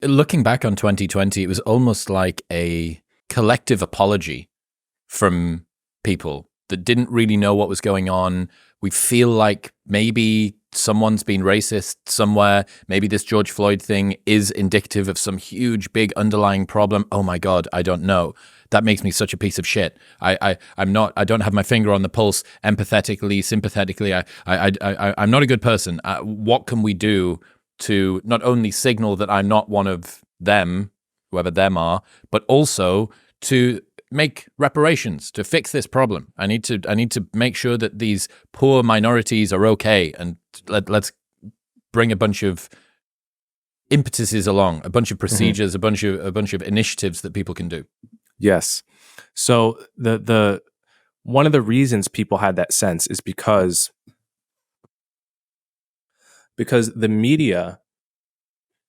Looking back on 2020, it was almost like a collective apology from people that didn't really know what was going on. We feel like maybe someone's been racist somewhere. Maybe this George Floyd thing is indicative of some huge, big underlying problem. Oh my God, I don't know. That makes me such a piece of shit. I don't have my finger on the pulse empathetically, sympathetically. I'm not a good person. What can we do to not only signal that I'm not one of them, whoever them are, but also to make reparations to fix this problem. I need to make sure that these poor minorities are okay, and let's bring a bunch of impetuses along, a bunch of procedures, a bunch of initiatives that people can do. Yes. So the one of the reasons people had that sense is because the media,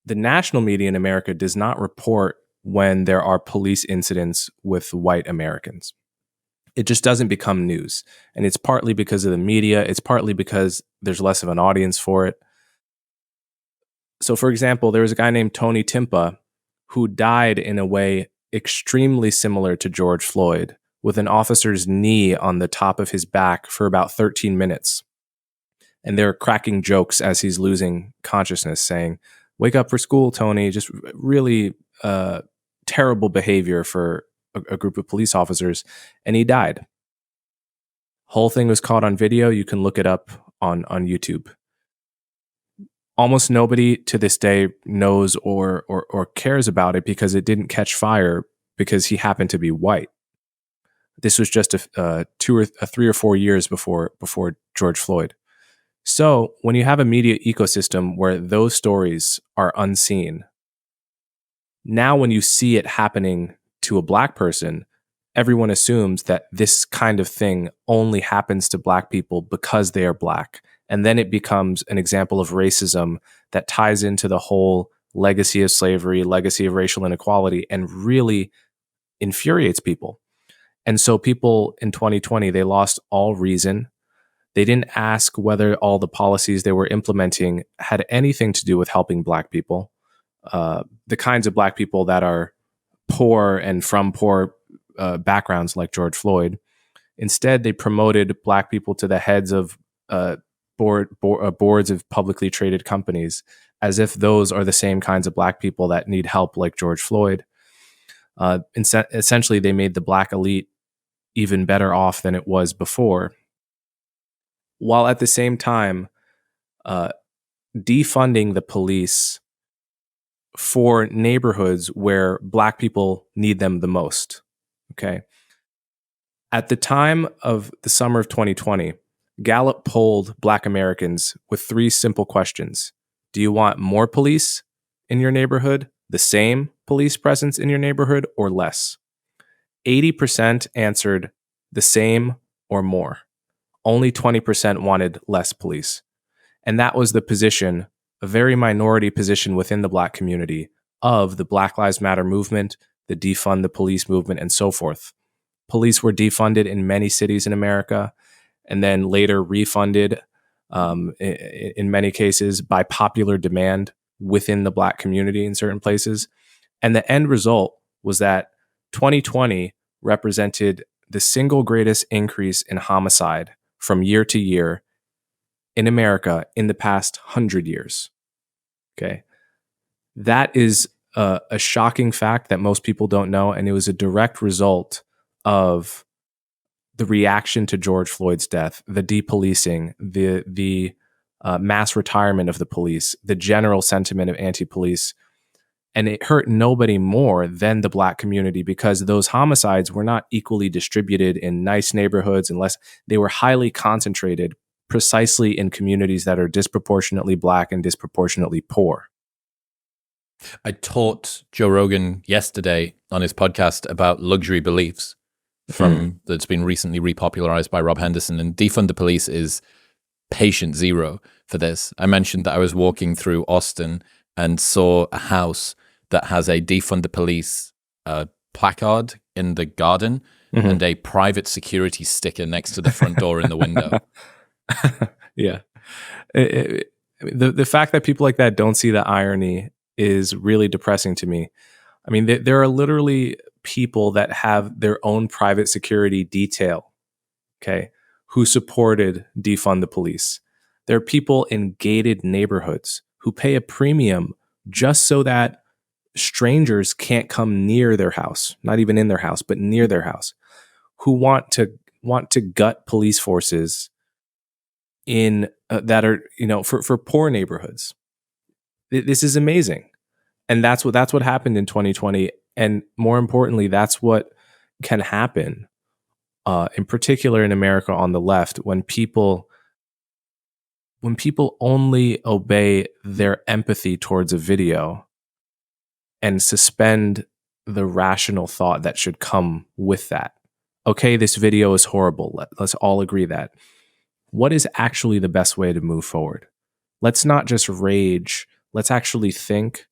the national media in America, does not report when there are police incidents with white Americans. It just doesn't become news. And it's partly because of the media. It's partly because there's less of an audience for it. So, for example, there was a guy named Tony Timpa who died in a way extremely similar to George Floyd, with an officer's knee on the top of his back for about 13 minutes. And they're cracking jokes as he's losing consciousness, saying, "Wake up for school, Tony." Just really terrible behavior for a group of police officers. And he died. Whole thing was caught on video. You can look it up on YouTube. Almost nobody to this day knows or cares about it because it didn't catch fire because he happened to be white. This was just 3 or 4 years before George Floyd. So when you have a media ecosystem where those stories are unseen, now when you see it happening to a black person, everyone assumes that this kind of thing only happens to black people because they are black. And then it becomes an example of racism that ties into the whole legacy of slavery, legacy of racial inequality, and really infuriates people. And so people in 2020, they lost all reason. They didn't ask whether all the policies they were implementing had anything to do with helping black people, the kinds of black people that are poor and from poor backgrounds like George Floyd. Instead, they promoted black people to the heads of boards of publicly traded companies, as if those are the same kinds of black people that need help like George Floyd. Essentially, they made the black elite even better off than it was before, while at the same time defunding the police for neighborhoods where black people need them the most. Okay. At the time of the summer of 2020, Gallup polled black Americans with 3 simple questions. Do you want more police in your neighborhood, the same police presence in your neighborhood, or less? 80% answered the same or more. Only 20% wanted less police. And that was the position, a very minority position within the black community, of the Black Lives Matter movement, the Defund the Police movement, and so forth. Police were defunded in many cities in America, and then later refunded in many cases by popular demand within the black community in certain places. And the end result was that 2020 represented the single greatest increase in homicide from year to year in America in the past 100 years. Okay. That is a shocking fact that most people don't know, and it was a direct result of the reaction to George Floyd's death, the depolicing, the mass retirement of the police, the general sentiment of anti-police. And it hurt nobody more than the black community, because those homicides were not equally distributed in nice neighborhoods unless they were highly concentrated precisely in communities that are disproportionately black and disproportionately poor. I taught Joe Rogan yesterday on his podcast about luxury beliefs that's been recently repopularized by Rob Henderson, and Defund the Police is patient zero for this. I mentioned that I was walking through Austin and saw a house that has a Defund the Police placard in the garden and a private security sticker next to the front door in the window. Yeah. The fact that people like that don't see the irony is really depressing to me. I mean, there are literally people that have their own private security detail, okay, who supported defund the police. There are people in gated neighborhoods who pay a premium just so that strangers can't come near their house, not even in their house, but near their house, who want to gut police forces in that are, for poor neighborhoods. This is amazing. And that's what happened in 2020, and more importantly, that's what can happen in particular in America on the left when people only obey their empathy towards a video and suspend the rational thought that should come with that. Okay, this video is horrible. Let's all agree that. What is actually the best way to move forward? Let's not just rage. Let's actually think,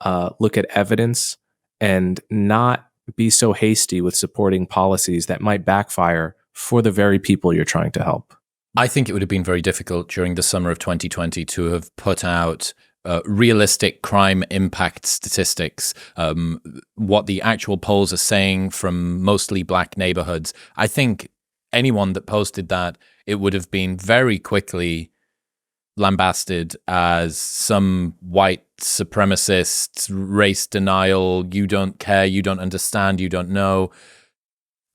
look at evidence, and not be so hasty with supporting policies that might backfire for the very people you're trying to help. I think it would have been very difficult during the summer of 2020 to have put out realistic crime impact statistics, what the actual polls are saying from mostly black neighborhoods. I think anyone that posted that, it would have been very quickly lambasted as some white supremacist, race denial, you don't care, you don't understand, you don't know.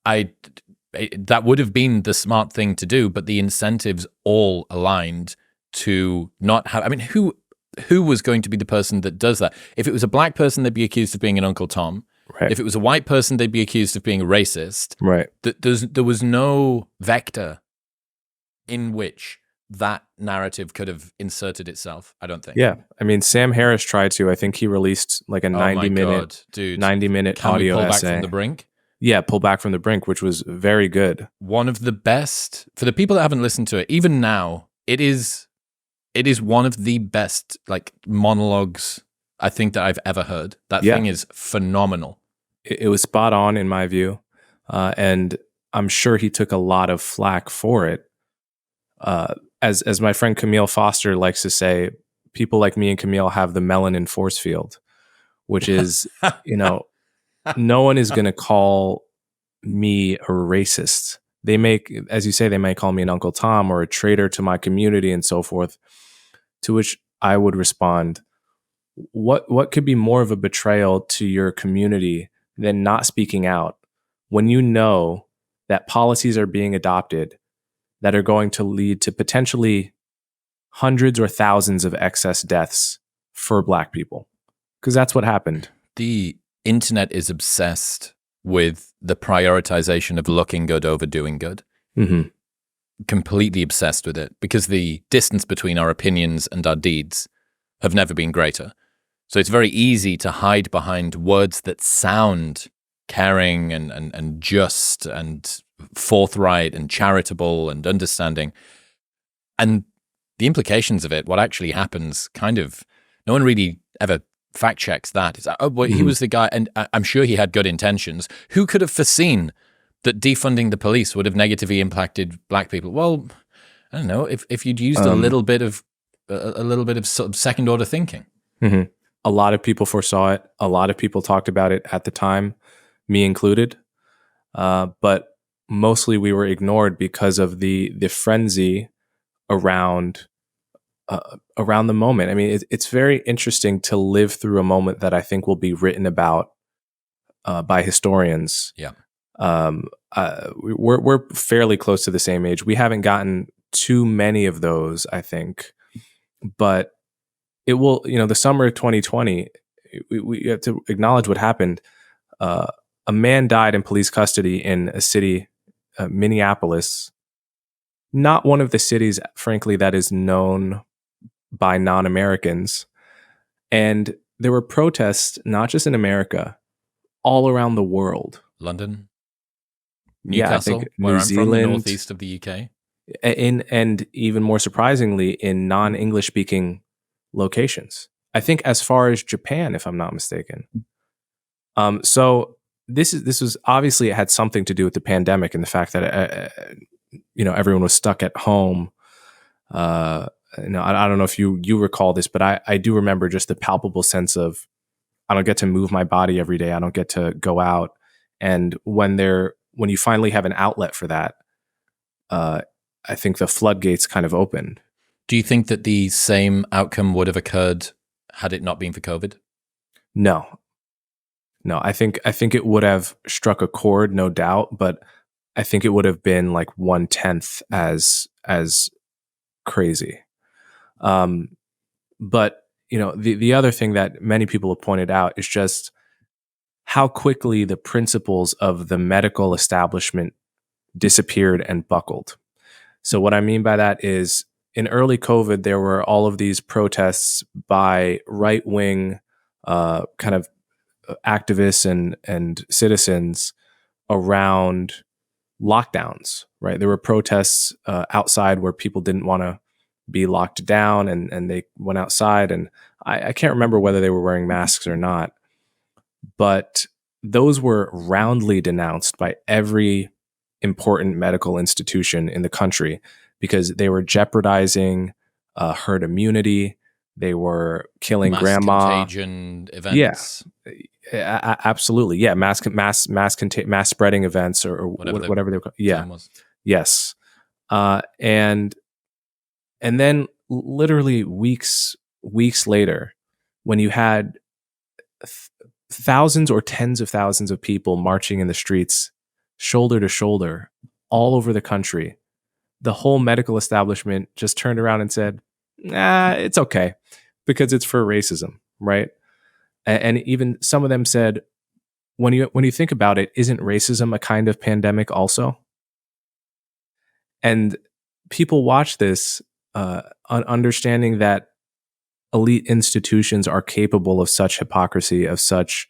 That would have been the smart thing to do, but the incentives all aligned to not have. I mean, who was going to be the person that does that? If it was a black person, they'd be accused of being an Uncle Tom. Right. If it was a white person, they'd be accused of being a racist. Right. There was no vector in which that narrative could have inserted itself, I don't think. Yeah. I mean, Sam Harris tried to. I think he released like a 90-minute audio pull essay. Back from the Brink? Yeah, Pull Back from the Brink, which was very good. One of the best, for the people that haven't listened to it, even now, it is one of the best like monologues I think that I've ever heard. That thing is phenomenal. It was spot on in my view. And I'm sure he took a lot of flack for it. As my friend Camille Foster likes to say, people like me and Camille have the melanin force field, which is, no one is going to call me a racist. They as you say, they may call me an Uncle Tom or a traitor to my community and so forth, to which I would respond, what could be more of a betrayal to your community than not speaking out when you know that policies are being adopted that are going to lead to potentially hundreds or thousands of excess deaths for Black people? Because that's what happened. The internet is obsessed with the prioritization of looking good over doing good. Mm-hmm. Completely obsessed with it because the distance between our opinions and our deeds have never been greater. So it's very easy to hide behind words that sound caring and just and forthright and charitable and understanding. And the implications of it, what actually happens, kind of, no one really ever fact checks that. It's like, oh, well, he was the guy, and I'm sure he had good intentions. Who could have foreseen that defunding the police would have negatively impacted Black people? Well, I don't know. If you'd used a little bit of sort of second order thinking. Mm-hmm. A lot of people foresaw it. A lot of people talked about it at the time, me included. But mostly we were ignored because of the frenzy around the moment. I mean, it's very interesting to live through a moment that I think will be written about by historians. Yeah. We're fairly close to the same age. We haven't gotten too many of those, I think, but it will. The summer of 2020, we have to acknowledge what happened. A man died in police custody in a city, Minneapolis. Not one of the cities, frankly, that is known by non-Americans. And there were protests, not just in America, all around the world. London, Newcastle, I think where New I'm Zealand, from, the northeast of the UK. And even more surprisingly, in non-English speaking locations. I think as far as Japan, if I'm not mistaken. So this was obviously, it had something to do with the pandemic and the fact that everyone was stuck at home. I don't know if you recall this, but I do remember just the palpable sense of, I don't get to move my body every day. I don't get to go out. And when you finally have an outlet for that, I think the floodgates kind of opened. Do you think that the same outcome would have occurred had it not been for COVID? No, I think it would have struck a chord, no doubt, but I think it would have been like 1/10 as crazy. But the other thing that many people have pointed out is just how quickly the principles of the medical establishment disappeared and buckled. So what I mean by that is, in early COVID, there were all of these protests by right-wing kind of activists and citizens around lockdowns, right? There were protests outside where people didn't want to be locked down, and they went outside, and I can't remember whether they were wearing masks or not, but those were roundly denounced by every important medical institution in the country because they were jeopardizing herd immunity. They were killing grandma. Contagion events. Yeah, absolutely. Yeah, mass spreading events or whatever they were called. Yeah. Yes. And then literally weeks later, when you had thousands or tens of thousands of people marching in the streets, shoulder to shoulder, all over the country, the whole medical establishment just turned around and said, it's okay, because it's for racism, right? And even some of them said, when you think about it, isn't racism a kind of pandemic also? And people watch this understanding that elite institutions are capable of such hypocrisy, of such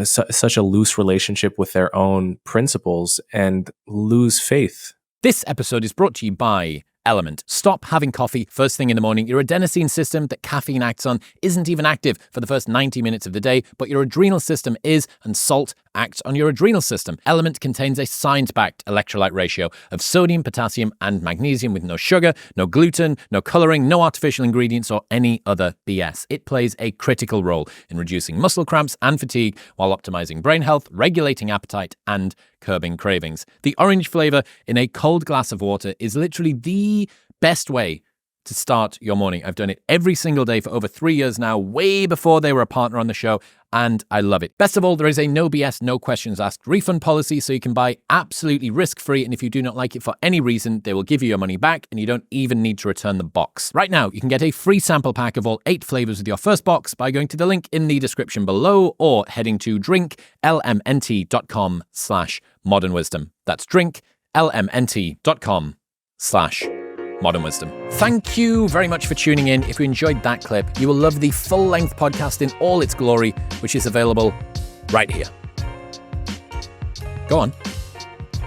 such a loose relationship with their own principles, and lose faith. This episode is brought to you by Element. Stop having coffee first thing in the morning. Your adenosine system that caffeine acts on isn't even active for the first 90 minutes of the day, but your adrenal system is, and salt acts on your adrenal system. Element contains a science-backed electrolyte ratio of sodium, potassium, and magnesium with no sugar, no gluten, no coloring, no artificial ingredients, or any other BS. It plays a critical role in reducing muscle cramps and fatigue while optimizing brain health, regulating appetite, and curbing cravings. The orange flavor in a cold glass of water is literally the best way to start your morning. I've done it every single day for over 3 years now, way before they were a partner on the show, and I love it. Best of all, there is a no BS, no questions asked refund policy, so you can buy absolutely risk-free, and if you do not like it for any reason, they will give you your money back, and you don't even need to return the box. Right now, you can get a free sample pack of all 8 flavors with your first box by going to the link in the description below or heading to drinklmnt.com/modernwisdom. That's drinklmnt.com/modern wisdom. Thank you very much for tuning in. If you enjoyed that clip, you will love the full-length podcast in all its glory, which is available right here. Go on.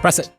Press it.